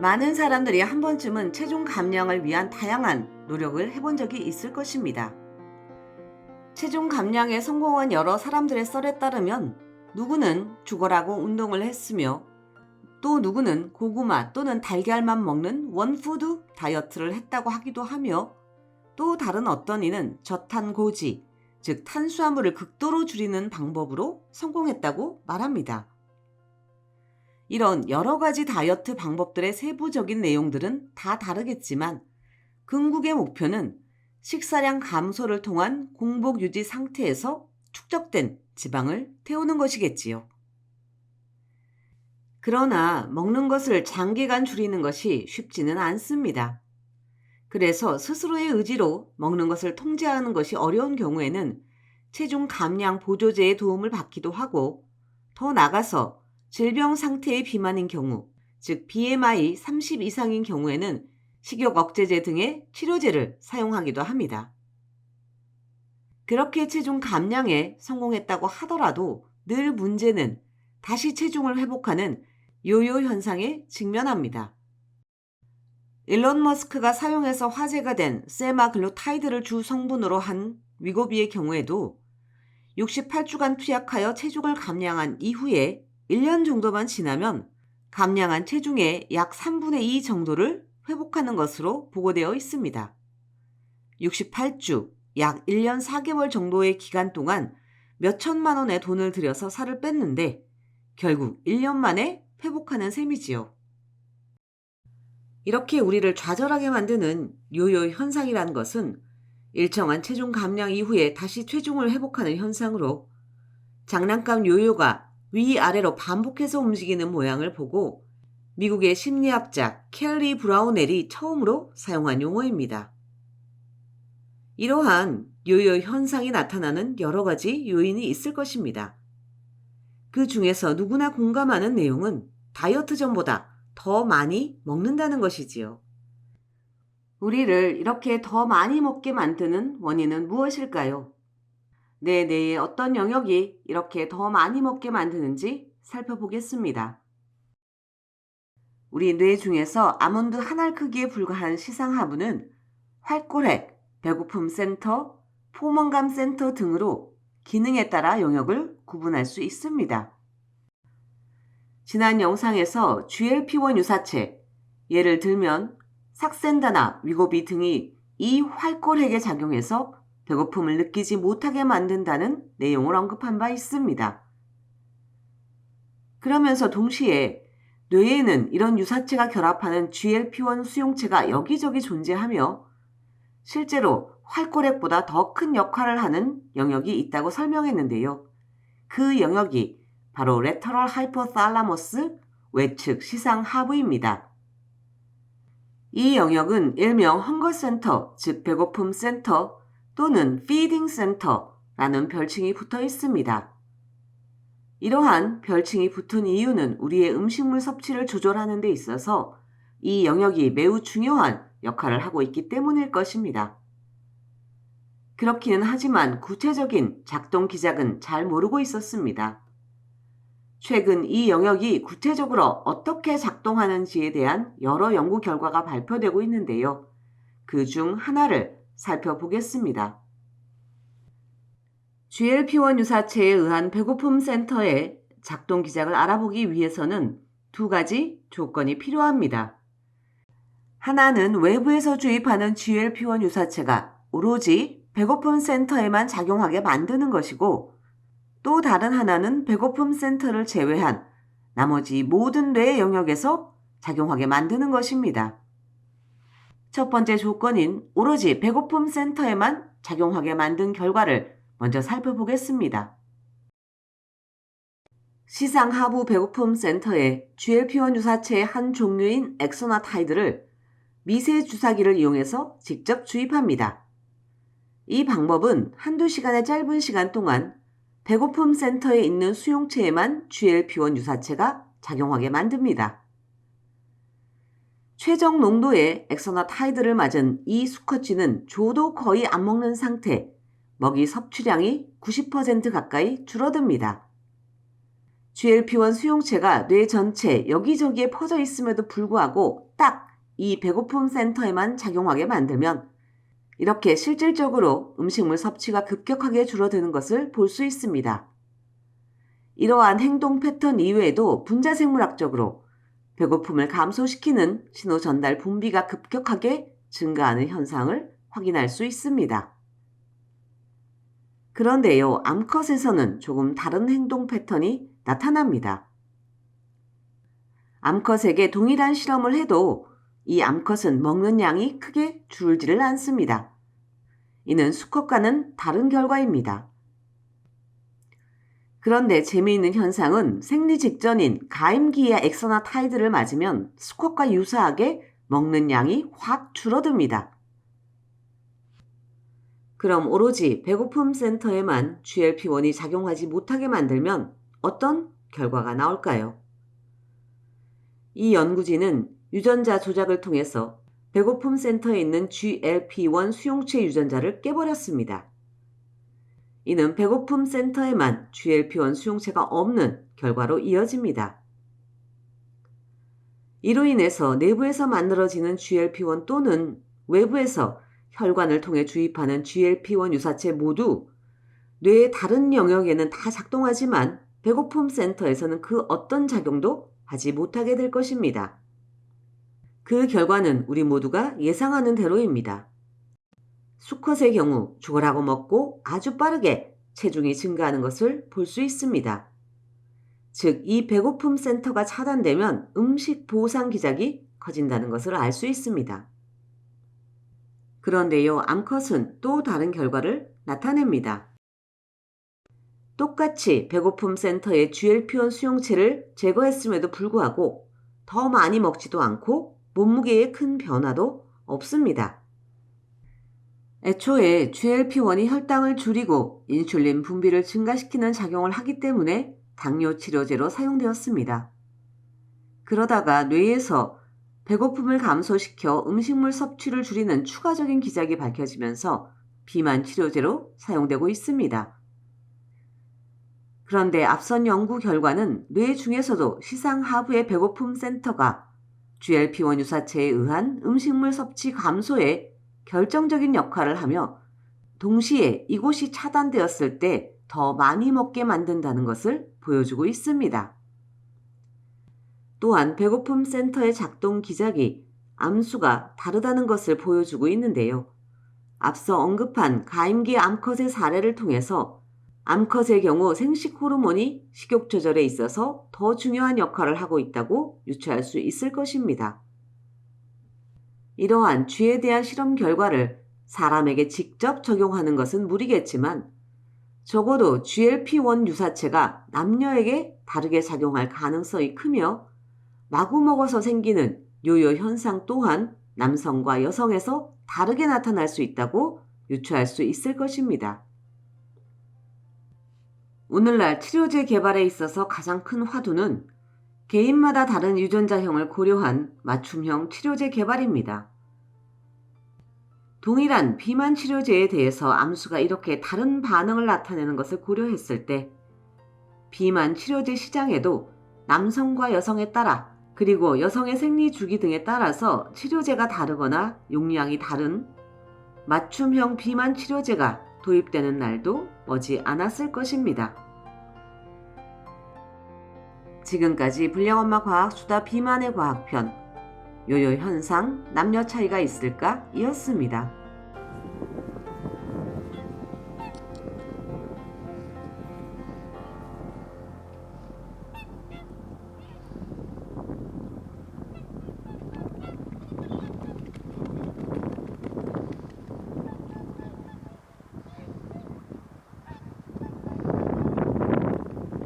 많은 사람들이 한 번쯤은 체중 감량을 위한 다양한 노력을 해본 적이 있을 것입니다. 체중 감량에 성공한 여러 사람들의 썰에 따르면 누구는 죽어라고 운동을 했으며 또 누구는 고구마 또는 달걀만 먹는 원푸드 다이어트를 했다고 하기도 하며 또 다른 어떤 이는 저탄고지, 즉 탄수화물을 극도로 줄이는 방법으로 성공했다고 말합니다. 이런 여러 가지 다이어트 방법들의 세부적인 내용들은 다 다르겠지만 궁극의 목표는 식사량 감소를 통한 공복 유지 상태에서 축적된 지방을 태우는 것이겠지요. 그러나 먹는 것을 장기간 줄이는 것이 쉽지는 않습니다. 그래서 스스로의 의지로 먹는 것을 통제하는 것이 어려운 경우에는 체중 감량 보조제의 도움을 받기도 하고 더 나아가서 질병 상태의 비만인 경우, 즉 BMI 30 이상인 경우에는 식욕 억제제 등의 치료제를 사용하기도 합니다. 그렇게 체중 감량에 성공했다고 하더라도 늘 문제는 다시 체중을 회복하는 요요 현상에 직면합니다. 일론 머스크가 사용해서 화제가 된 세마글루타이드를 주 성분으로 한 위고비의 경우에도 68주간 투약하여 체중을 감량한 이후에 1년 정도만 지나면 감량한 체중의 약 3분의 2 정도를 회복하는 것으로 보고되어 있습니다. 68주, 약 1년 4개월 정도의 기간 동안 몇 천만 원의 돈을 들여서 살을 뺐는데 결국 1년 만에 회복하는 셈이지요. 이렇게 우리를 좌절하게 만드는 요요 현상이라는 것은 일정한 체중 감량 이후에 다시 체중을 회복하는 현상으로 장난감 요요가 위아래로 반복해서 움직이는 모양을 보고 미국의 심리학자 켈리 브라우넬이 처음으로 사용한 용어입니다. 이러한 요요 현상이 나타나는 여러 가지 요인이 있을 것입니다. 그 중에서 누구나 공감하는 내용은 다이어트 전보다 더 많이 먹는다는 것이지요. 우리를 이렇게 더 많이 먹게 만드는 원인은 무엇일까요? 내 뇌의 어떤 영역이 이렇게 더 많이 먹게 만드는지 살펴보겠습니다. 우리 뇌 중에서 아몬드 한 알 크기에 불과한 시상하부는 활골핵, 배고픔 센터, 포만감 센터 등으로 기능에 따라 영역을 구분할 수 있습니다. 지난 영상에서 GLP-1 유사체, 예를 들면 삭센다나 위고비 등이 이 활골핵에 작용해서 배고픔을 느끼지 못하게 만든다는 내용을 언급한 바 있습니다. 그러면서 동시에 뇌에는 이런 유사체가 결합하는 GLP-1 수용체가 여기저기 존재하며 실제로 활골핵보다 더 큰 역할을 하는 영역이 있다고 설명했는데요. 그 영역이 바로 레터럴 하이포탈라머스 외측 시상 하부입니다. 이 영역은 일명 헝거 센터, 즉 배고픔 센터 또는 피딩 센터라는 별칭이 붙어 있습니다. 이러한 별칭이 붙은 이유는 우리의 음식물 섭취를 조절하는 데 있어서 이 영역이 매우 중요한 역할을 하고 있기 때문일 것입니다. 그렇기는 하지만 구체적인 작동 기작은 잘 모르고 있었습니다. 최근 이 영역이 구체적으로 어떻게 작동하는지에 대한 여러 연구 결과가 발표되고 있는데요. 그 중 하나를 살펴보겠습니다. GLP-1 유사체에 의한 배고픔 센터의 작동 기작을 알아보기 위해서는 두 가지 조건이 필요합니다. 하나는 외부에서 주입하는 GLP-1 유사체가 오로지 배고픔 센터에만 작용하게 만드는 것이고 또 다른 하나는 배고픔 센터를 제외한 나머지 모든 뇌 영역에서 작용하게 만드는 것입니다. 첫 번째 조건인 오로지 배고픔 센터에만 작용하게 만든 결과를 먼저 살펴보겠습니다. 시상 하부 배고픔 센터에 GLP-1 유사체의 한 종류인 엑소나타이드를 미세 주사기를 이용해서 직접 주입합니다. 이 방법은 한두 시간의 짧은 시간 동안 배고픔 센터에 있는 수용체에만 GLP-1 유사체가 작용하게 만듭니다. 최적 농도의 엑소나타이드를 맞은 이 수컷쥐는 조도 거의 안 먹는 상태, 먹이 섭취량이 90% 가까이 줄어듭니다. GLP-1 수용체가 뇌 전체 여기저기에 퍼져 있음에도 불구하고 딱 이 배고픔 센터에만 작용하게 만들면 이렇게 실질적으로 음식물 섭취가 급격하게 줄어드는 것을 볼 수 있습니다. 이러한 행동 패턴 이외에도 분자생물학적으로 배고픔을 감소시키는 신호 전달 분비가 급격하게 증가하는 현상을 확인할 수 있습니다. 그런데요, 암컷에서는 조금 다른 행동 패턴이 나타납니다. 암컷에게 동일한 실험을 해도 이 암컷은 먹는 양이 크게 줄지를 않습니다. 이는 수컷과는 다른 결과입니다. 그런데 재미있는 현상은 생리 직전인 가임기와 엑서나타이드를 맞으면 수컷과 유사하게 먹는 양이 확 줄어듭니다. 그럼 오로지 배고픔 센터에만 GLP-1이 작용하지 못하게 만들면 어떤 결과가 나올까요? 이 연구진은 유전자 조작을 통해서 배고픔 센터에 있는 GLP-1 수용체 유전자를 깨버렸습니다. 이는 배고픔 센터에만 GLP-1 수용체가 없는 결과로 이어집니다. 이로 인해서 내부에서 만들어지는 GLP-1 또는 외부에서 혈관을 통해 주입하는 GLP-1 유사체 모두 뇌의 다른 영역에는 다 작동하지만 배고픔 센터에서는 그 어떤 작용도 하지 못하게 될 것입니다. 그 결과는 우리 모두가 예상하는 대로입니다. 수컷의 경우 죽으라고 먹고 아주 빠르게 체중이 증가하는 것을 볼 수 있습니다. 즉, 이 배고픔 센터가 차단되면 음식 보상 기작이 커진다는 것을 알 수 있습니다. 그런데요, 암컷은 또 다른 결과를 나타냅니다. 똑같이 배고픔 센터의 GLP-1 수용체를 제거했음에도 불구하고 더 많이 먹지도 않고 몸무게에 큰 변화도 없습니다. 애초에 GLP-1이 혈당을 줄이고 인슐린 분비를 증가시키는 작용을 하기 때문에 당뇨 치료제로 사용되었습니다. 그러다가 뇌에서 배고픔을 감소시켜 음식물 섭취를 줄이는 추가적인 기작이 밝혀지면서 비만 치료제로 사용되고 있습니다. 그런데 앞선 연구 결과는 뇌 중에서도 시상 하부의 배고픔 센터가 GLP-1 유사체에 의한 음식물 섭취 감소에 결정적인 역할을 하며 동시에 이곳이 차단되었을 때 더 많이 먹게 만든다는 것을 보여주고 있습니다. 또한 배고픔 센터의 작동 기작이 암수가 다르다는 것을 보여주고 있는데요. 앞서 언급한 가임기 암컷의 사례를 통해서 암컷의 경우 생식 호르몬이 식욕 조절에 있어서 더 중요한 역할을 하고 있다고 유추할 수 있을 것입니다. 이러한 쥐에 대한 실험 결과를 사람에게 직접 적용하는 것은 무리겠지만 적어도 GLP-1 유사체가 남녀에게 다르게 작용할 가능성이 크며 마구 먹어서 생기는 요요 현상 또한 남성과 여성에서 다르게 나타날 수 있다고 유추할 수 있을 것입니다. 오늘날 치료제 개발에 있어서 가장 큰 화두는 개인마다 다른 유전자형을 고려한 맞춤형 치료제 개발입니다. 동일한 비만 치료제에 대해서 암수가 이렇게 다른 반응을 나타내는 것을 고려했을 때 비만 치료제 시장에도 남성과 여성에 따라 그리고 여성의 생리 주기 등에 따라서 치료제가 다르거나 용량이 다른 맞춤형 비만 치료제가 도입되는 날도 머지 않았을 것입니다. 지금까지 불량엄마 과학수다 비만의 과학편 요요 현상 남녀 차이가 있을까? 이었습니다.